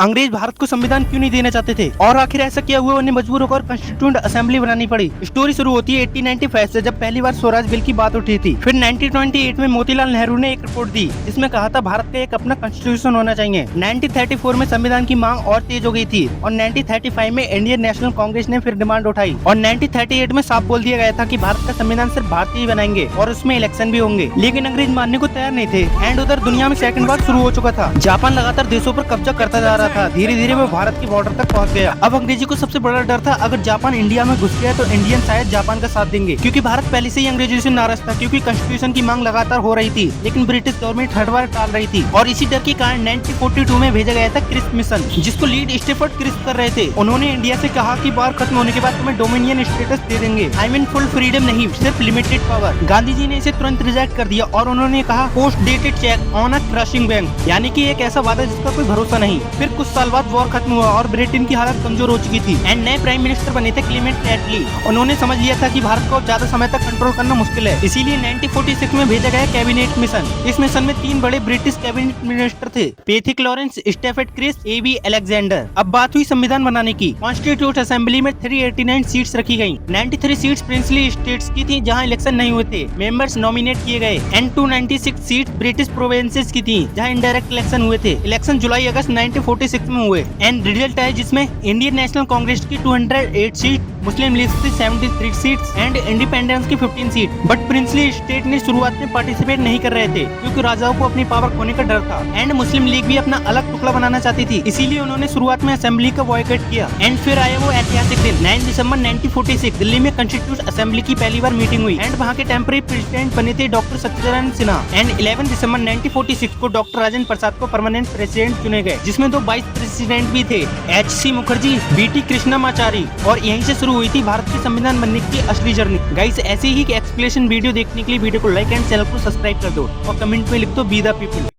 अंग्रेज भारत को संविधान क्यों नहीं देना चाहते थे और आखिर ऐसा क्या हुआ उन्हें मजबूर होकर कॉन्स्टिट्यूएंट असेंबली बनानी पड़ी। स्टोरी शुरू होती है 1895 से, जब पहली बार स्वराज बिल की बात उठी थी। फिर 1928 में मोतीलाल नेहरू ने एक रिपोर्ट दी जिसमें कहा था भारत का एक अपना कॉन्स्टिट्यूशन होना चाहिए। 1934 में संविधान की मांग और तेज हो गई थी और 1935 में इंडियन नेशनल कांग्रेस ने फिर डिमांड उठाई और 1938 में साफ बोल दिया गया था कि भारत का संविधान सिर्फ भारतीय ही बनाएंगे और उसमें इलेक्शन भी होंगे। लेकिन अंग्रेज मानने को तैयार नहीं थे एंड उधर दुनिया में सेकंड वॉर शुरू हो चुका था। जापान लगातार देशों पर कब्जा करता जा रहा था। धीरे धीरे वो भारत की बॉर्डर तक पहुंच गया। अब अंग्रेजी को सबसे बड़ा डर था, अगर जापान इंडिया में घुस गया तो इंडियन शायद जापान का साथ देंगे, क्योंकि भारत पहले से ही अंग्रेजों से नाराज था, क्योंकि कॉन्स्टिट्यूशन की मांग लगातार हो रही थी लेकिन ब्रिटिश गवर्नमेंट हर बार टाल रही थी। और इसी डर के कारण 1942 में भेजा गया था क्रिस्प मिशन, जिसको लीड स्टेफर्ड क्रिस्प कर रहे थे। उन्होंने इंडिया से कहा कि वॉर खत्म होने के बाद तुम्हें डोमिनियन स्टेटस दे देंगे, आई मीन फुल फ्रीडम नहीं, सिर्फ लिमिटेड पावर। गांधी जी ने इसे तुरंत रिजेक्ट कर दिया और उन्होंने कहा post dated cheque on a crushing bank, यानी कि एक ऐसा वादा जिसका कोई भरोसा नहीं। फिर कुछ साल बाद वॉर खत्म हुआ और ब्रिटेन की हालत कमजोर हो चुकी थी एंड नए प्राइम मिनिस्टर बने थे क्लेमेंट एटली। उन्होंने समझ लिया था कि भारत को ज्यादा समय तक कंट्रोल करना मुश्किल है, इसीलिए 1946 में भेजा गया कैबिनेट मिशन। इस मिशन में 3 बड़े ब्रिटिश कैबिनेट मिनिस्टर थे, Pethick Lawrence, Stafford Cripps, A B Alexander. अब बात हुई संविधान बनाने की। कॉन्स्टिट्यूट असेंबली में 389 सीट्स रखी गयी। 93 सीट्स प्रिंसली स्टेट्स की थी जहाँ इलेक्शन नहीं हुए थे, मेंबर्स नॉमिनेट किए गए एंड 296 सीट ब्रिटिश प्रोविंसेस की थी जहाँ इंडायरेक्ट इलेक्शन हुए थे। इलेक्शन जुलाई अगस्त 1946 में हुए एंड रिजल्ट है जिसमें इंडियन नेशनल कांग्रेस की 208 सीट, मुस्लिम लीग की 73 सीट्स एंड इंडिपेंडेंस की 15 सीट। बट प्रिंसली स्टेट ने शुरुआत में पार्टिसिपेट नहीं कर रहे थे क्योंकि राजाओं को अपनी पावर खोने का डर था एंड मुस्लिम लीग भी अपना अलग टुकड़ा बनाना चाहती थी, इसीलिए उन्होंने शुरुआत में असेंबली का बॉयकॉट किया। एंड फिर आया वो ऐतिहासिक दिन 9 दिसंबर 1946, दिल्ली में कॉन्स्टिट्यूट असेंबली की पहली बार मीटिंग हुई एंड वहाँ के टेम्परेरी प्रेसिडेंट बने थे डॉक्टर सत्यनारायण सिन्हा एंड 11 दिसंबर 1946 को डॉक्टर राजेंद्र प्रसाद को परमानेंट प्रेसिडेंट चुने गए, जिसमें 2 वाइस प्रेसिडेंट भी थे, HC मुखर्जी, BT कृष्णमाचारी। और यहीं से शुरू हुई थी भारत के संविधान बनने की असली जर्नी। गाइस, ऐसे ही एक्सप्लेनेशन वीडियो देखने के लिए वीडियो को लाइक एंड चैनल को सब्सक्राइब कर दो और कमेंट में लिख दो बी द पीपल।